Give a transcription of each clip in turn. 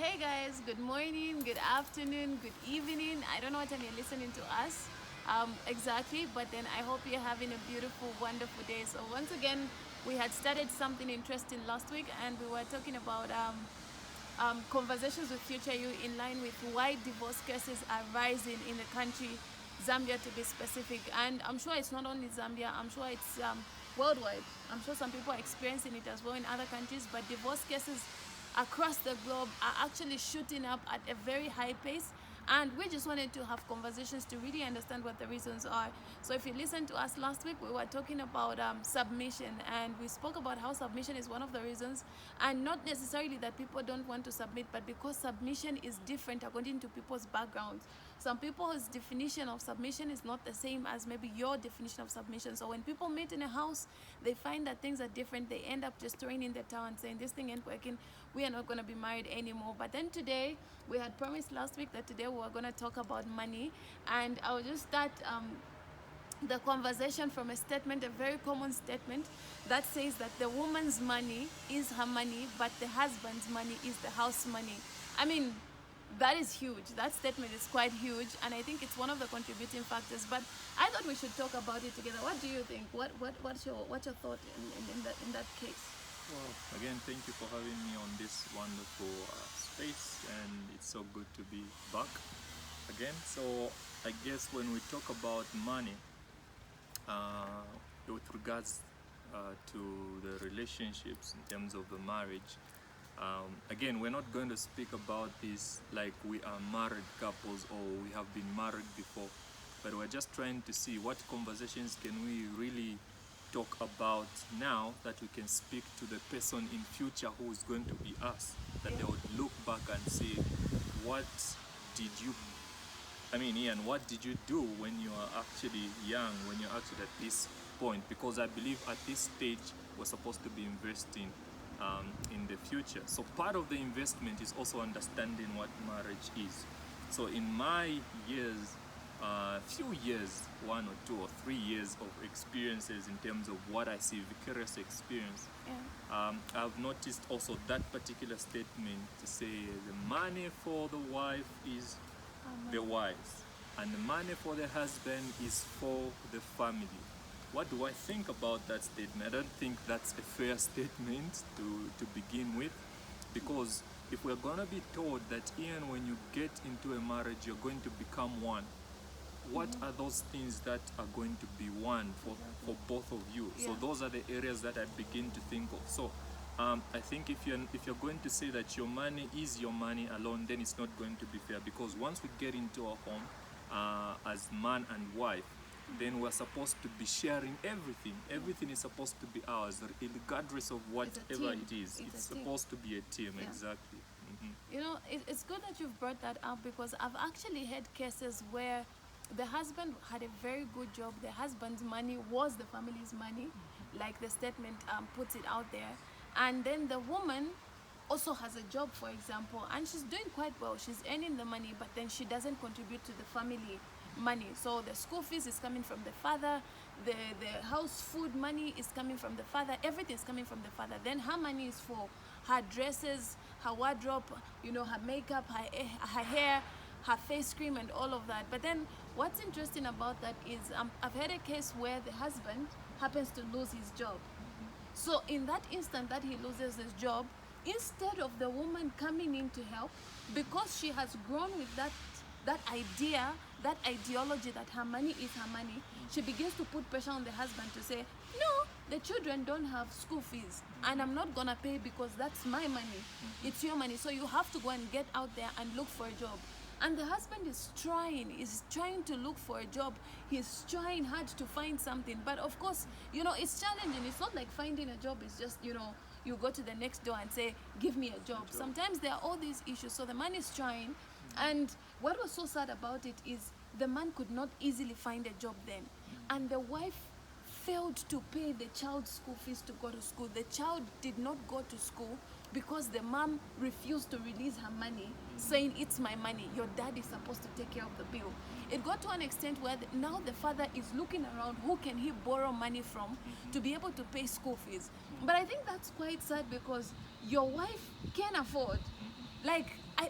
Hey guys, good morning, good afternoon, good evening. I don't know what time you're listening to us exactly, but then I hope you're having a beautiful, wonderful day. So, once again, we had started something interesting last week and we were talking about conversations with future you in line with why divorce cases are rising in the country, Zambia to be specific. And I'm sure it's not only Zambia, I'm sure it's worldwide. I'm sure some people are experiencing it as well in other countries, but divorce cases across the globe are actually shooting up at a very high pace, and we just wanted to have conversations to really understand what the reasons are. So if you listened to us last week, we were talking about submission, and we spoke about how submission is one of the reasons, and not necessarily that people don't want to submit, but because submission is different according to people's backgrounds. Some people's definition of submission is not the same as maybe your definition of submission. So when people meet in a house, they find that things are different. They end up just throwing in the towel and saying, this thing ain't working, we are not going to be married anymore. But then today, we had promised last week that today we were going to talk about money, and I'll just start the conversation from a statement, a very common statement that says that the woman's money is her money, but the husband's money is the house money. I mean, that is huge. That statement is quite huge, and I think it's one of the contributing factors. But I thought we should talk about it together. What do you think? What's your thought in that case? Well, again, thank you for having me on this wonderful space, and it's so good to be back again. So, I guess when we talk about money, with regards to the relationships in terms of the marriage, again, we're not going to speak about this like we are married couples or we have been married before, but we're just trying to see what conversations can we really talk about now that we can speak to the person in future who is going to be us, that they would look back and say, what did you Ian, what did you do when you are actually young, when you're actually at this point? Because I believe at this stage we're supposed to be investing in the future. So part of the investment is also understanding what marriage is. So in my years, few years, 1 or 2 or 3 years of experiences in terms of what I see, vicarious experience, I've noticed also that particular statement to say the money for the wife is the wives, and the money for the husband is for the family. What do I think about that statement? I don't think that's a fair statement to begin with, because if we're going to be told that, Ian, when you get into a marriage, you're going to become one, what are those things that are going to be one for both of you? So those are the areas that I begin to think of. So I think if you're going to say that your money is your money alone, then it's not going to be fair, because once we get into a home as man and wife, then we're supposed to be sharing everything. Everything is supposed to be ours, regardless of whatever it is. It's supposed to be a team, exactly. You know, it's good that you've brought that up, because I've actually had cases where the husband had a very good job. The husband's money was the family's money, like the statement puts it out there. And then the woman also has a job, for example, and she's doing quite well. She's earning the money, but then she doesn't contribute to the family money. So the school fees is coming from the father, the house food money is coming from the father, everything's coming from the father. Then her money is for her dresses, her wardrobe, her makeup, her hair, her face cream, and all of that. But then what's interesting about that is I've had a case where the husband happens to lose his job. So in that instant that he loses his job, instead of the woman coming in to help, because she has grown with that idea, that ideology that her money is her money, she begins to put pressure on the husband to say, no, the children don't have school fees, and I'm not gonna pay because that's my money. It's your money, so you have to go and get out there and look for a job. And the husband is trying to look for a job. He's trying hard to find something. But of course, it's challenging. It's not like finding a job is just, you go to the next door and say, give me a job. Sometimes there are all these issues. So the man is trying. And what was so sad about it is the man could not easily find a job then. And the wife failed to pay the child's school fees to go to school. The child did not go to school because the mom refused to release her money, saying, it's my money, your dad is supposed to take care of the bill. It got to an extent where now the father is looking around who can he borrow money from to be able to pay school fees. But I think that's quite sad, because your wife can afford, like,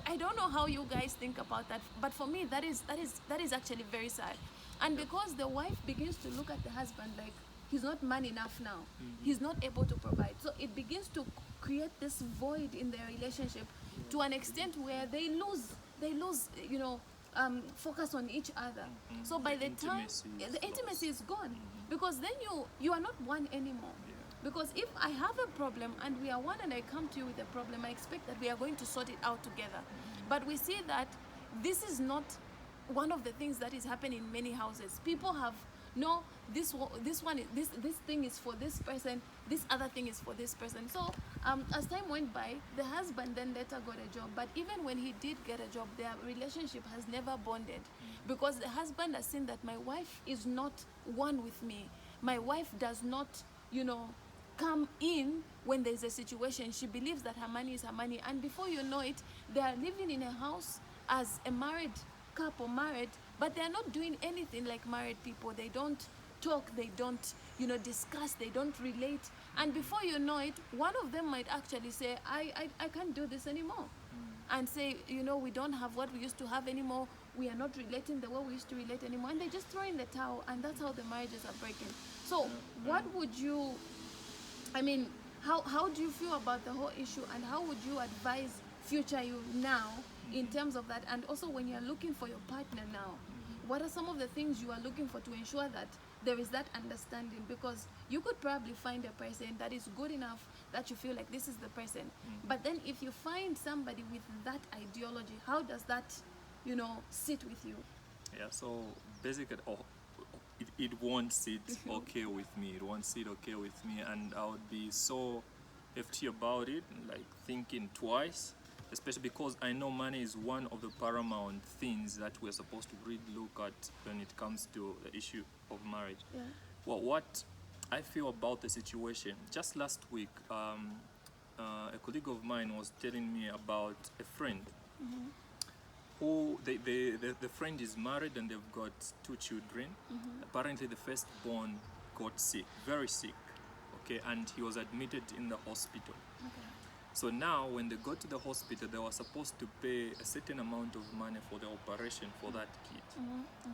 I don't know how you guys think about that, but for me that is actually very sad. And because the wife begins to look at the husband like he's not man enough now, he's not able to provide, so it begins to create this void in their relationship to an extent where they lose focus on each other. So by the time the intimacy is gone, because then you are not one anymore. Because if I have a problem and we are one and I come to you with a problem, I expect that we are going to sort it out together. But we see that this is not one of the things that is happening in many houses. People have no, this thing is for this person, this other thing is for this person. So as time went by, the husband then later got a job. But even when he did get a job, their relationship has never bonded, because the husband has seen that my wife is not one with me. My wife does not, come in when there's a situation. She believes that her money is her money, and before you know it, they are living in a house as a married couple, but they are not doing anything like married people. They don't talk, they don't discuss, they don't relate, and before you know it, one of them might actually say, I can't do this anymore, and say, we don't have what we used to have anymore, we are not relating the way we used to relate anymore, and they just throw in the towel, and that's how the marriages are breaking. So what would you, how do you feel about the whole issue, and how would you advise future you now in terms of that? And also, when you're looking for your partner now, what are some of the things you are looking for to ensure that there is that understanding? Because you could probably find a person that is good enough that you feel like this is the person, but then if you find somebody with that ideology, how does that sit with you? So basically, it won't sit okay with me. It won't sit okay with me, and I would be so FT about it, like thinking twice, especially because I know money is one of the paramount things that we're supposed to really look at when it comes to the issue of marriage. Well, what I feel about the situation, just last week, a colleague of mine was telling me about a friend who the friend is married and they've got 2 children. Apparently the firstborn got sick, very sick, okay, and he was admitted in the hospital. So now when they got to the hospital, they were supposed to pay a certain amount of money for the operation for that kid.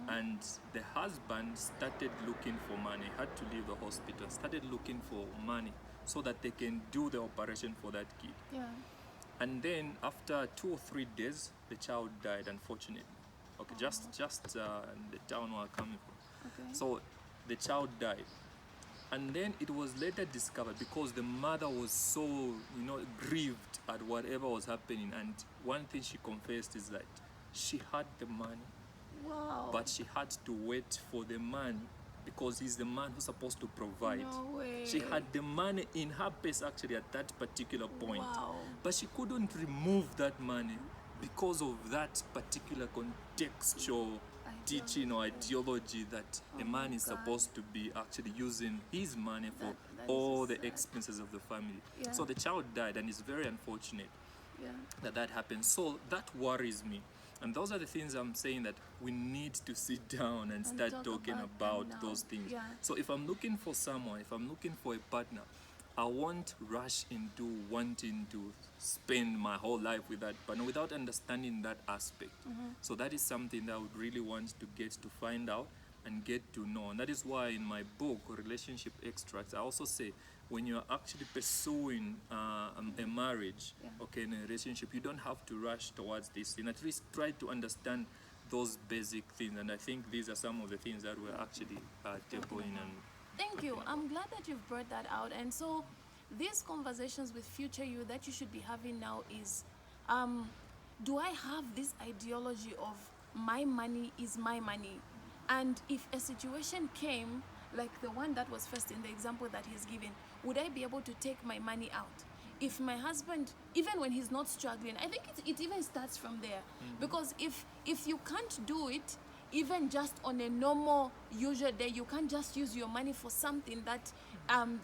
And the husband started looking for money, had to leave the hospital, started looking for money so that they can do the operation for that kid. And then after 2 or 3 days, the child died, unfortunately. Okay, just the town we are coming from. So the child died. And then it was later discovered, because the mother was so, grieved at whatever was happening. And one thing she confessed is that she had the money, but she had to wait for the man, because he's the man who's supposed to provide. No way. She had the money in her purse actually at that particular point, but she couldn't remove that money because of that particular contextual teaching or ideology that a man is supposed to be actually using his money for all the expenses of the family. So the child died, and it's very unfortunate that happened. So that worries me. And those are the things I'm saying that we need to sit down and start talking about those things. So if I'm looking for someone, if I'm looking for a partner, I won't rush into wanting to spend my whole life with that partner without understanding that aspect. So that is something that I would really want to get to find out and get to know. And that is why in my book, Relationship Extracts, I also say, when you're actually pursuing a marriage, okay, in a relationship, you don't have to rush towards this thing. At least try to understand those basic things. And I think these are some of the things that we're actually tabooing. And thank you. I'm glad that you've brought that out. And so these conversations with future you that you should be having now is, do I have this ideology of my money is my money? And if a situation came, like the one that was first in the example that he's given, would I be able to take my money out? If my husband, even when he's not struggling, I think it even starts from there. Because if you can't do it, even just on a normal, usual day, you can't just use your money for something that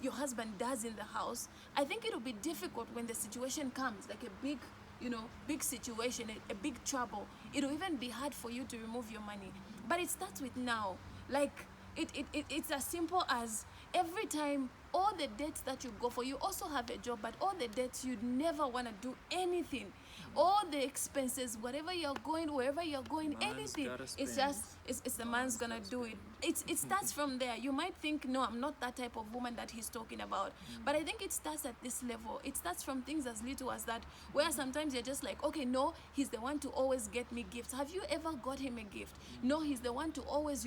your husband does in the house, I think it'll be difficult when the situation comes, like a big situation, a big trouble. It'll even be hard for you to remove your money. But it starts with now. Like, it's as simple as every time, all the dates that you go for, you also have a job, but all the dates you'd never want to do anything. all the expenses, whatever you're going, wherever you're going, Man's anything. gotta It's spend. just it's the man's gonna do it. It starts from there. You might think, no, I'm not that type of woman that he's talking about. But I think it starts at this level. It starts from things as little as that, where sometimes you're just like, okay, no, he's the one to always get me gifts. Have you ever got him a gift? No, he's the one to always,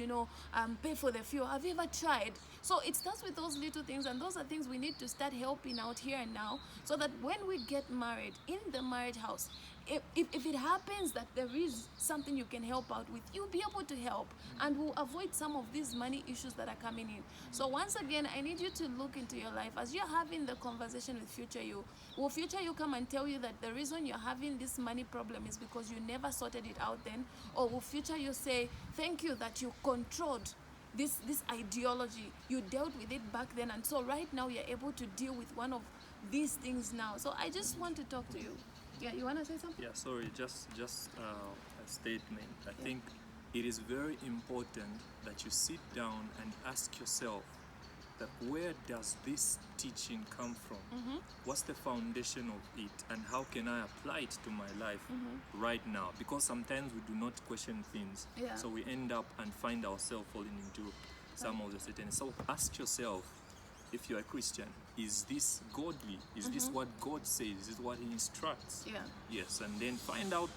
pay for the fuel. Have you ever tried? So it starts with those little things, and those are things we need to start helping out here and now, so that when we get married in the marriage house, if it happens that there is something you can help out with, you'll be able to help, and we'll avoid some of these money issues that are coming in. So once again, I need you to look into your life as you're having the conversation with future you. Will future you come and tell you that the reason you're having this money problem is because you never sorted it out then? Or will future you say, thank you that you controlled this ideology, you dealt with it back then, and so right now you're able to deal with one of these things now? So I just want to talk to you. Yeah, you want to say something? Yeah, sorry, just a statement. I think it is very important that you sit down and ask yourself that where does this teaching come from? What's the foundation of it, and how can I apply it to my life right now? Because sometimes we do not question things, Yeah. so we end up and find ourselves falling into some of the Satan. So ask yourself, if you're a Christian, is this godly? Is this what God says? Is this what He instructs? Yeah. Yes, and then find out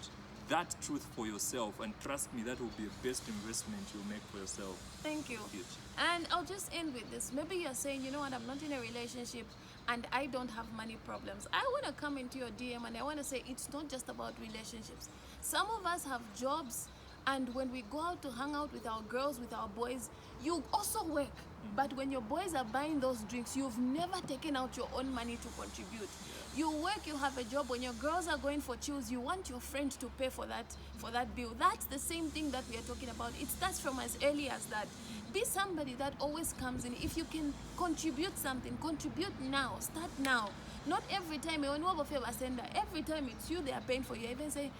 that truth for yourself, and trust me, that will be the best investment you'll make for yourself. Thank you. Huge. And I'll just end with this. Maybe you're saying, you know what, I'm not in a relationship and I don't have money problems. I want to come into your DM and I want to say it's not just about relationships. Some of us have jobs, and when we go out to hang out with our girls, with our boys, you also work. But when your boys are buying those drinks, you've never taken out your own money to contribute. You work, you have a job. When your girls are going for chills, you want your friend to pay for that bill. That's the same thing that we are talking about. It starts from as early as that. Be somebody that always comes in. If you can contribute something, contribute now. Start now. Not every time, every time it's you they are paying for. You even say,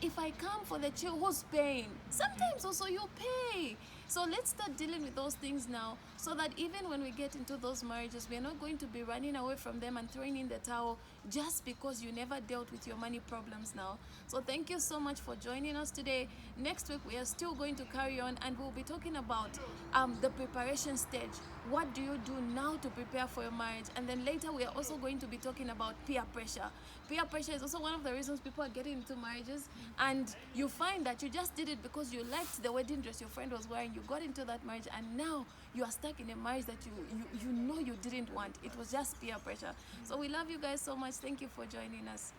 if I come for the chill, who's paying? Sometimes also you pay. So let's start dealing with those things now, so that even when we get into those marriages, we are not going to be running away from them and throwing in the towel just because you never dealt with your money problems now. So thank you so much for joining us today. Next week, we are still going to carry on, and we'll be talking about the preparation stage. What do you do now to prepare for your marriage? And then later, we are also going to be talking about peer pressure. Peer pressure is also one of the reasons people are getting into marriages, and you find that you just did it because you liked the wedding dress your friend was wearing. You got into that marriage, and now you are stuck in a marriage that you know you didn't want. It was just peer pressure. So we love you guys so much. Thank you for joining us.